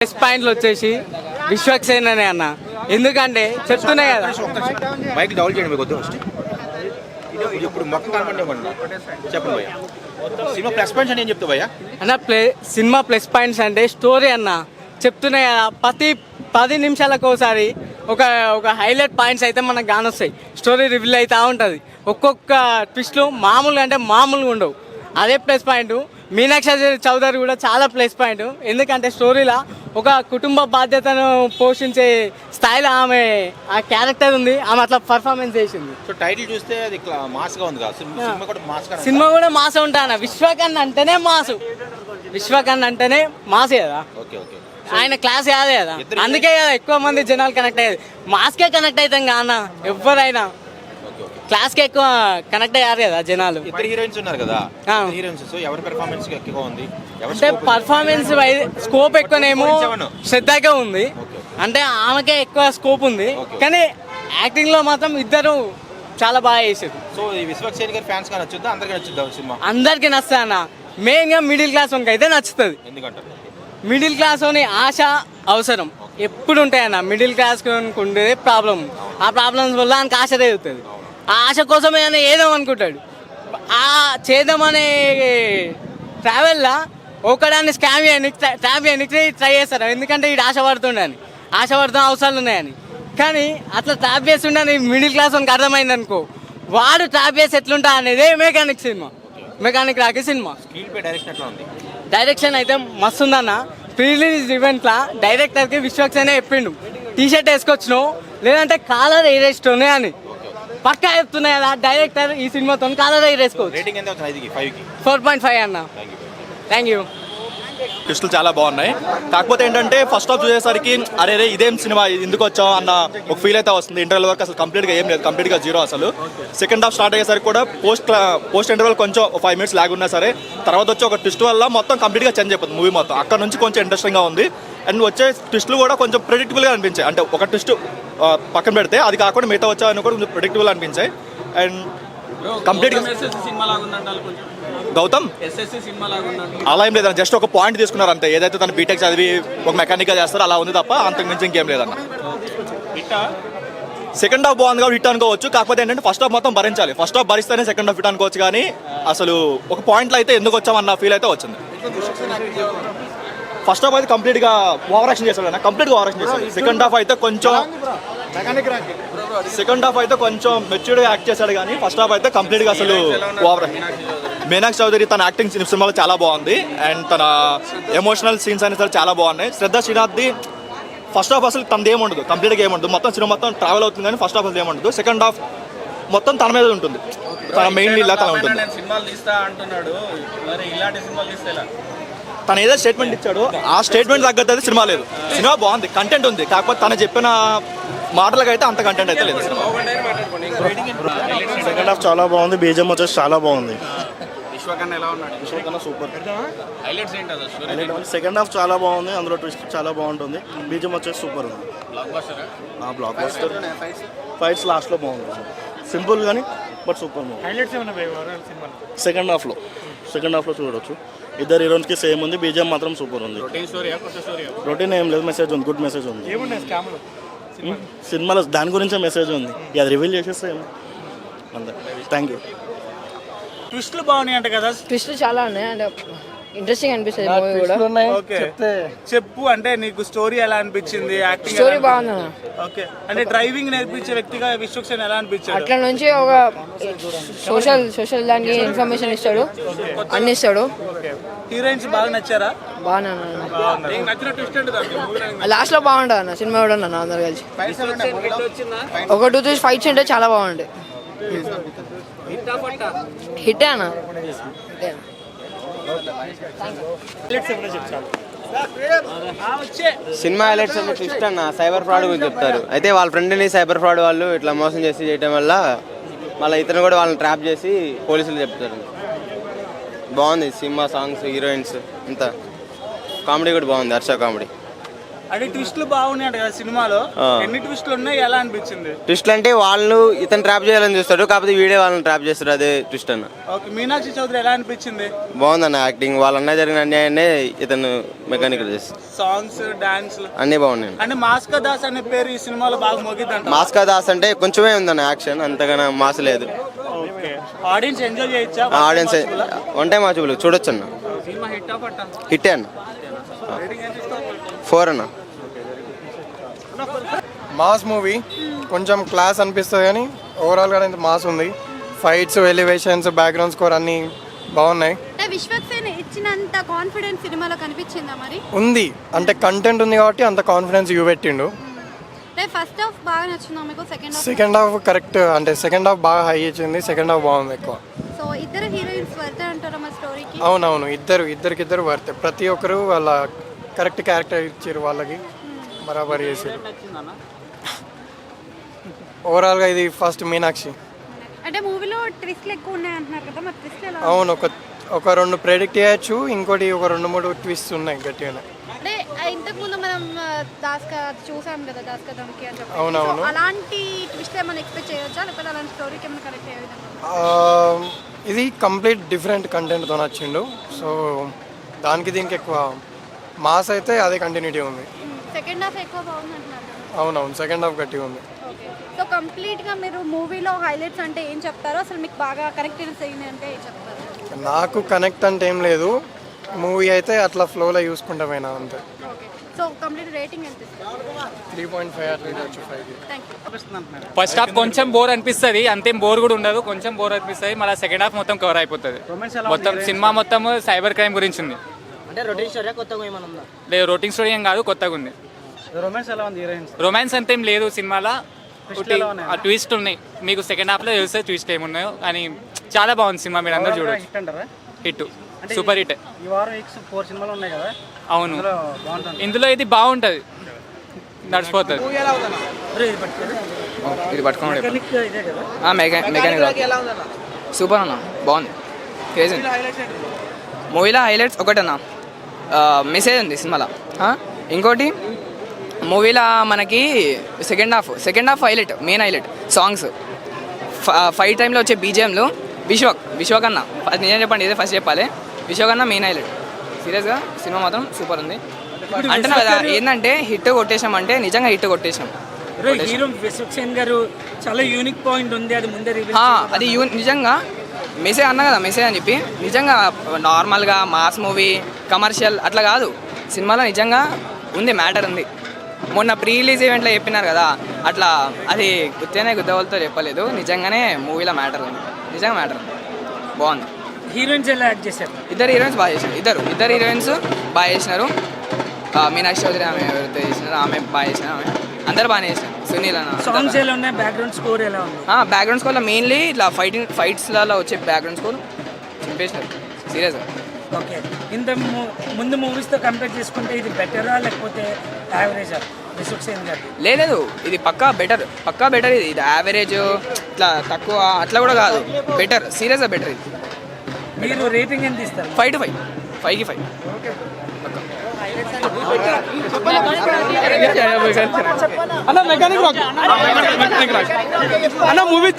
Plus పాయింట్లు వచ్చేసి విశ్వక్సేననే అన్న. ఎందుకంటే చెప్తున్నాయి కదా, మైక్ డౌల్ చేయండి మీకు వద్దు. ఇప్పుడు మొత్తం కనపడేవ్వండి, చెప్పండి భయ్య. సినిమా ప్లస్ పాయింట్స్ అని ఏం చెప్తా భయ్య అన్న? సినిమా ప్లస్ పాయింట్స్ అంటే స్టోరీ అన్న. చెప్తున్నాయి కదా, ప్రతి 10 నిమిషాలకు ఒకసారి ఒక ఒక హైలైట్ పాయింట్స్ అయితే మనకు కానొస్తాయి. స్టోరీ రివీల్ అవుతూ ఉంటుంది. ఒక్కొక్క ట్విస్ట్లు మామూలుగా అంటే మామూలుగా ఉండవు. అదే ప్లస్ పాయింట్. మీనాక్షి చౌదరి కూడా చాలా ప్లస్ పాయింట్. ఎందుకంటే స్టోరీలో ఒక కుటుంబ బాధ్యతను పోషించే స్థాయిలో ఆమె ఆ క్యారెక్టర్ ఉంది. ఆమె అట్లా పర్ఫార్మెన్స్ చేసింది. సో టైటిల్ చూస్తే అది మాస్గా ఉంది కదా, సినిమా కూడా మాస్. సినిమా కూడా మాస ఉంటాను. విశ్వకర్ణ అంటేనే మాసు. విశ్వకర్ణ అంటేనే మాసే కదా. Okay okay. ఆయన క్లాస్ కాదే కదా, అందుకే కదా ఎక్కువ మంది జనాలు కనెక్ట్ అయ్యేది. మాస్కే కనెక్ట్ అవుతాం కాన, ఎవరైనా క్లాస్కి ఎక్కువ కనెక్ట్ అయ్యారు కదా జనాలు. ఇద్దరు హీరోయిన్స్ ఉన్నారు కదా, హీరోయిన్స్. సో ఎవరి పెర్ఫార్మెన్స్ ఎక్కువ ఉంది? అంటే పర్ఫార్మెన్స్ స్కోప్ ఎక్కువనేమో శ్రద్ధగా ఉంది. అంటే ఆమెకే ఎక్కువ స్కోప్ ఉంది. కానీ యాక్టింగ్ లో మాత్రం ఇద్దరు చాలా బాగా చేసారు. సో ఈ విశ్వక్సేన్ గారి ఫ్యాన్స్ గా నచ్చుద్దా, అందరికీ నచ్చుద్దా సినిమా? అందరికి నచ్చుతా అన్న. మెయిన్ గా మిడిల్ క్లాస్ వాళ్ళకి అయితే నచ్చుతుంది. ఎందుకంటే మిడిల్ క్లాస్ అని ఆశ అవసరం ఎప్పుడు ఉంటాయన్న. మిడిల్ క్లాస్ ఉండేది ప్రాబ్లం. ఆ ప్రాబ్లమ్స్ వల్ల ఆయనకు ఆశ రేగుతుంది. ఆ ఆశ కోసమే ఆయన ఏదో అనుకుంటాడు. ఆ చేద్దామనే ట్రావెల్లో ఒకడాన్ని స్కామ్ చేయడానికి ట్రై చేస్తారు. ఎందుకంటే వీడు ఆశపడుతుండని, ఆశపడుతున్న అవసరాలు ఉన్నాయని. కానీ అట్లా ట్రాప్ చేస్తుండని మిడిల్ క్లాస్ వానికి అర్థమైంది అనుకో, వాడు ట్రాప్ చేసి ఎట్లుంటా అనేది mechanic cinema. Mechanic Rocky cinema. Direction అయితే మస్తు ఉందన్న. ప్రీ రిలీజ్ ఈవెంట్లో డైరెక్టర్కి విశ్వక్సేనే చెప్పిండు, టీషర్ట్ వేసుకొచ్చినావు లేదంటే కాలర్ ఎరేస్తోనే అని. పక్కా చెప్తున్నాయి కదా, డైరెక్టర్ ఈ సినిమాతో కాలర్ ఎరేసుకోవచ్చు. 4.5 అన్న. Thank you. ట్విస్టులు చాలా బాగున్నాయి. కాకపోతే ఏంటంటే ఫస్ట్ హాఫ్ చూసేసరికి అరే ఇదేం సినిమా, ఎందుకు వచ్చాం అన్న ఒక ఫీల్ అయితే వస్తుంది. ఇంటర్వెల్ వరకు అసలు కంప్లీట్గా ఏం లేదు, కంప్లీట్గా జీరో అసలు. సెకండ్ హాఫ్ స్టార్ట్ అయ్యేసరికి కూడా పోస్ట్ ఇంటర్వెల్ కొంచెం 5 మినిట్స్ లాగ్ ఉన్నా సరే, తర్వాత వచ్చి ఒక ట్విస్ట్ వల్ల మొత్తం కంప్లీట్గా చేంజ్ అయిపోతుంది మూవీ మొత్తం. అక్కడ నుంచి కొంచెం ఇంట్రెస్టింగ్గా ఉంది. అండ్ వచ్చే ట్విస్టులు కూడా కొంచెం ప్రెడిక్టబుల్గా అనిపించాయి. అంటే ఒక ట్విస్ట్ పక్కన పెడితే అది కాకుండా మిగతా వచ్చాయని కూడా కొంచెం ప్రెడిక్టబుల్ అనిపించాయి. అండ్ కంప్లీట్గా గౌతమ్ అలా ఏం లేదన్న, జస్ట్ ఒక పాయింట్ తీసుకున్నారు అంతే. ఏదైతే తను బీటెక్ చదివి ఒక మెకానిక్గా చేస్తారో అలా ఉంది తప్ప అంతకు మించి ఇంకేం లేదన్న. సెకండ్ హాఫ్ బాగుంది కాబట్టి హిట్ అనుకోవచ్చు. కాకపోతే ఏంటంటే ఫస్ట్ హాఫ్ మొత్తం భరించాలి. ఫస్ట్ హాఫ్ భరిస్తేనే సెకండ్ హాఫ్ హిట్ అనుకోవచ్చు. కానీ అసలు ఒక పాయింట్లో అయితే ఎందుకు వచ్చామన్న ఫీల్ అయితే వచ్చింది. ఫస్ట్ హాఫ్ అయితే కంప్లీట్గా ఓవర్ యాక్షన్ చేశాడు అన్న, కంప్లీట్గా ఓవర్ యాక్షన్ చేశాడు. సెకండ్ హాఫ్ అయితే కొంచెం మెచ్యూర్డ్గా యాక్ట్ చేశాడు. కానీ ఫస్ట్ హాఫ్ అయితే కంప్లీట్గా అసలు ఓవర్. మీనాక్షి చౌదరి తన యాక్టింగ్ సినిమాలో చాలా బాగుంది. అండ్ తన ఎమోషనల్ సీన్స్ అనేవి సరే చాలా బాగున్నాయి. శ్రద్ధా శ్రీనాథ్ది ఫస్ట్ హాఫ్ అసలు తనది ఏముండదు, కంప్లీట్గా ఏముండదు. మొత్తం సినిమా మొత్తం ట్రావెల్ అవుతుంది కానీ ఫస్ట్ హాఫ్ అసలు ఏముండదు. సెకండ్ హాఫ్ మొత్తం తన మీద ఉంటుంది, తన మెయిన్లీ ఇలా తన ఉంటుంది. తను ఏదో స్టేట్మెంట్ ఇచ్చాడు, ఆ స్టేట్మెంట్ తగ్గట్టు అయితే సినిమా లేదు. సినిమా బాగుంది, కంటెంట్ ఉంది. కాకపోతే తను చెప్పిన మాటలకు అయితే అంత కంటెంట్ అయితే లేదు. సెకండ్ హాఫ్ చాలా బాగుంది, బీజం వచ్చేసి చాలా బాగుంది. సూపర్. సెకండ్ హాఫ్ చాలా బాగుంది, అందులో ట్విస్ట్ చాలా బాగుంటుంది. బీజం వచ్చేసి సూపర్ ఉంది. Block buster. ఫైట్స్ లాస్ట్లో బాగుంది, సింపుల్ కానీ బట్ సూపర్ మూవీ. సెకండ్ హాఫ్లో చూడవచ్చు. ఇద్దరు హీరోయిన్స్కి సేమ్ ఉంది, బీజం మాత్రం సూపర్ ఉంది. రొటీన్ ఏం లేదు, మెసేజ్ ఉంది, గుడ్ మెసేజ్ ఉంది సినిమాలో. దాని గురించే మెసేజ్ ఉంది, అది రివీల్ చేసేస్తే అంతే. Thank you. ట్విస్టులు బాగున్నాయి అంట కదా? ట్విస్టులు చాలా ఉన్నాయి, అంటే ఇంట్రెస్టింగ్ అనిపిస్తుంది మూవీ కూడా. చెప్పు, అంటే నీకు స్టోరీ ఎలా అనిపించింది? యాక్టింగ్ స్టోరీ బాగుంది. ఓకే, అంటే డ్రైవింగ్ నేర్పించే వ్యక్తిగా విశ్వక్సేన్ ఎలా అనిపించాడు? అట్లా నుంచి ఒక సోషల్ దానికి ఇన్ఫర్మేషన్ ఇస్తాడు, అన్ని ఇస్తాడు. హీరోయిన్స్ బాగా నచ్చారా? బాగా లాస్ట్ లో బాగుంటుంది అన్న సినిమా కూడా అన్న. అందరు కలిసి ఒక 2-3 ఫైట్స్ ఉంటే చాలా బాగుంటాయి. హిట్ అన్న. సినిమా హైలైట్స్ అంటే ట్విస్ట్ అన్న, సైబర్ ఫ్రాడ్ గురించి చెప్తారు. అయితే వాళ్ళ ఫ్రెండ్ని సైబర్ ఫ్రాడ్ వాళ్ళు ఇట్లా మోసం చేసి చేయడం వల్ల మళ్ళీ ఇతను కూడా వాళ్ళని ట్రాప్ చేసి పోలీసులు చెప్తారు. బాగుంది సినిమా, సాంగ్స్, హీరోయిన్స్, ఇంత కామెడీ కూడా బాగుంది. హర్ష కామెడీ అంటే ట్విస్ట్లు బాగున్నాయి కదా సినిమాలో, ఆ. ఎన్ని ట్విస్ట్లు ఉన్నాయి, ఎలా అనిపించింది? ట్విస్ట్లు అంటే వాళ్ళు ఇతను ట్రాప్ చేయాలని చూస్తాడు, కాకపోతే వీడే వాళ్ళని ట్రాప్ చేస్తాడు, అదే ట్విస్ట్ అన్న. ఓకే, మీనాక్షి చౌదరి ఎలా అనిపించింది? బాగుందన్న యాక్టింగ్, వాళ్ళన్న జరిగిన అన్యాయాన్ని ఇతను మెకానికల్ చేస్తాడు. సాంగ్స్, డాన్స్ అన్నీ బాగున్నాయి. అంటే మాస్కా దాస్ అనే పేరు ఈ సినిమాలో బాగా మోగిద్దంట. మాస్కా దాస్ అంటే కొంచెమే ఉందన్న యాక్షన్, అంతగానో మాస్ లేదు. ఓకే, ఆడియన్స్ ఎంజాయ్ చేయొచ్చా? ఆడియన్స్ వన్ టైం వాచబుల్ చూడొచ్చు అన్న. సినిమా హిట్ పట్ట హిట్టే అన్న. 4 అన్న. మాస్ మూవీ కొంచెం క్లాస్ అనిపిస్తుంది కానీ ఓవరాల్గా అయితే మాస్ ఉంది. ఫైట్స్, ఎలివేషన్స్, బ్యాక్గ్రౌండ్ స్కోర్ అన్నీ బాగున్నాయి. అంటే విశ్వక్సేన్ ఇచ్చినంత కాన్ఫిడెన్స్ సినిమాలో కనిపించిందా మరి? ఉంది అంటే కంటెంట్ ఉంది కాబట్టి అంత కాన్ఫిడెన్స్ చూపెట్టిండు. అంటే ఫస్ట్ హాఫ్ బాగా నచ్చిందా మీకు? సెకండ్ హాఫ్ కరెక్ట్, అంటే సెకండ్ హాఫ్ బాగా హై ఇచ్చింది, సెకండ్ హాఫ్ బాగుంది ఎక్కువ. సో ఇద్దరు హీరోయిన్స్ వర్తే అంటారా మా స్టోరీకి? అవునవును, ఇద్దరికిద్దరు వర్తే. ప్రతి ఒక్కరు వాళ్ళ కరెక్ట్ క్యారెక్టర్ ఇచ్చారు, వాళ్ళకి బరాబర్ చేసారు. ఓవరాల్గా ఇది ఫస్ట్ మీనాక్షి. అంటే మూవీలో ట్విస్ట్లు ఎక్కువ ఉన్నాయి అంటున్నారు కదా, మరి ట్విస్ట్ ఎలా? అవును, ఒక 2 ప్రెడిక్ట్ చేయొచ్చు, ఇంకోటి ఒక 2-3 ట్విస్ట్ ఉన్నాయి గట్టిగానే. అంటే ఇంతకు ముందు మనం చూసాం కదా దాస్కా దమ్కి అని చెప్పి. అవునవును. So, అలాంటి ట్విస్ట్ ఏమైనా ఎక్స్పెక్ట్ చేయొచ్చా, లేకపోతే అలాంటి స్టోరీకి ఏమైనా కనెక్ట్ అయ్యే విధంగా? ఇది కంప్లీట్ డిఫరెంట్ కంటెంట్తో నచ్చిండు. సో దానికి దీనికి ఎక్కువ మాస్ అయితే అదే కంటిన్యూటీ ఉంది. సెకండ్ హాఫ్ ఎక్కువ బాగుంది అంటున్నారు కదా. అవునవును, సెకండ్ హాఫ్ గట్టిగా ఉంది. ఓకే, సో కంప్లీట్గా మీరు మూవీలో హైలైట్స్ అంటే ఏం చెప్తారో, అసలు మీకు బాగా కనెక్ట్ అయింది అంటే ఏం చెప్తారు? నాకు కనెక్ట్ అంటే ఏం లేదు, మూవీ అయితే అట్లా ఫ్లోలో చూసుకుంటామైనా అంతే. ఓకే, సో కంప్లీట్ రేటింగ్ ఎంత ఇస్తారు? 3.5 అట్లా ఇవ్వచ్చు, 5. Thank you. ఫస్ట్ హాఫ్ కొంచెం బోర్ అనిపిస్తుంది, అంతేం బోర్ కూడా ఉండదు, కొంచెం బోర్ అనిపిస్తుంది. మళ్ళీ సెకండ్ హాఫ్ మొత్తం కవర్ అయిపోతుంది. మొత్తం సినిమా మొత్తం సైబర్ క్రైమ్ గురించి ఉంది. అంటే రొటీన్ స్టోరీ కొత్తగా ఏమైనా ఉందా? లేదు, రొటీన్ స్టోరీ ఏం కాదు, కొత్తగా ఉంది. రొమాన్స్ ఎలా ఉంది హీరోయిన్స్? రొమాన్స్ అంతేం లేదు సినిమాలో, ఆ ట్విస్ట్ ఉన్నాయి. మీకు సెకండ్ హాఫ్లో తెలిస్తే ట్విస్ట్ ఏమున్నాయో. అని చాలా బాగుంది సినిమా, మీరు అందరూ చూడొచ్చు. Hit, super hit. ఈ వారం 4 సినిమాలు ఉన్నాయి కదా, అవును, ఇందులో ఇది బాగుంటుంది, నడిచిపోతుంది. ఇది పట్టుకోండి. మెకానిక్ సూపర్ అన్న, బాగుంది, క్రేజీ. మూవీలో హైలైట్స్ ఒకటన్నా మెసేజ్ ఉంది సినిమాలో. ఇంకోటి మూవీలో మనకి second half highlight, main highlight songs, fight టైంలో వచ్చే బీజిఎంలు. విశ్వకన్నా నిజం చెప్పండి, ఇదే ఫస్ట్ చెప్పాలి. విశ్వకన్నా మెయిన్ హైలైట్. సీరియస్గా సినిమా మాత్రం సూపర్ ఉంది. అంటున్నా కదా, ఏంటంటే హిట్ కొట్టేసాం అంటే నిజంగా హిట్ కొట్టేసాం. హీరో విశ్వక్సేన్ గారు చాలా యూనిక్ పాయింట్ ఉంది, అది ముందే అది నిజంగా మెసేజ్ అన్నా కదా, మెసేజ్ అని చెప్పి నిజంగా నార్మల్గా మాస్ మూవీ కమర్షియల్ అట్లా కాదు, సినిమాలో నిజంగా ఉంది, మ్యాటర్ ఉంది. మొన్న ప్రీ రిలీజ్ ఈవెంట్లో చెప్పినారు కదా, అట్లా అది గుద్దవలతో చెప్పలేదు, నిజంగానే మూవీలో మ్యాటర్ ఉంది, నిజంగా మ్యాటర్ ఉంది, బాగుంది. హీరోయిన్స్ ఎలా యాక్ట్ చేశారు? ఇద్దరు హీరోయిన్స్ బాగా చేసినారు, ఇద్దరు హీరోయిన్స్ బాగా చేసినారు. మీనాక్షి చౌదరి ఆమె ఎవరైతే చేసినారు, ఆమె బాగా చేసినారు, ఆమె అందరు బాగానే చేసినారు. సునీల్ అన్న సాంగ్స్ ఎలా ఉన్నాయి, బ్యాక్గ్రౌండ్ స్కోర్ ఎలా ఉంది? బ్యాక్గ్రౌండ్ స్కోర్లో మెయిన్లీ ఇట్లా ఫైట్స్లలో వచ్చే బ్యాక్గ్రౌండ్ స్కోర్ చింపేసినారు సీరియస్గా. ఓకే, ఇంత ముందు మూవీస్తో కంపేర్ చేసుకుంటే ఇది బెటరా లేకపోతే యావరేజా విశ్వక్సేన్ గారి? లేదు, ఇది పక్కా బెటర్ ఇది యావరేజ్ ఇట్లా తక్కువ అట్లా కూడా కాదు, బెటర్, సీరియస్గా బెటర్ ఇది. మీరు రేటింగ్ ఎంత ఇస్తారు? 5 to 5, 5కి 5. అన్న మెకానిక్ అన్న మూవీ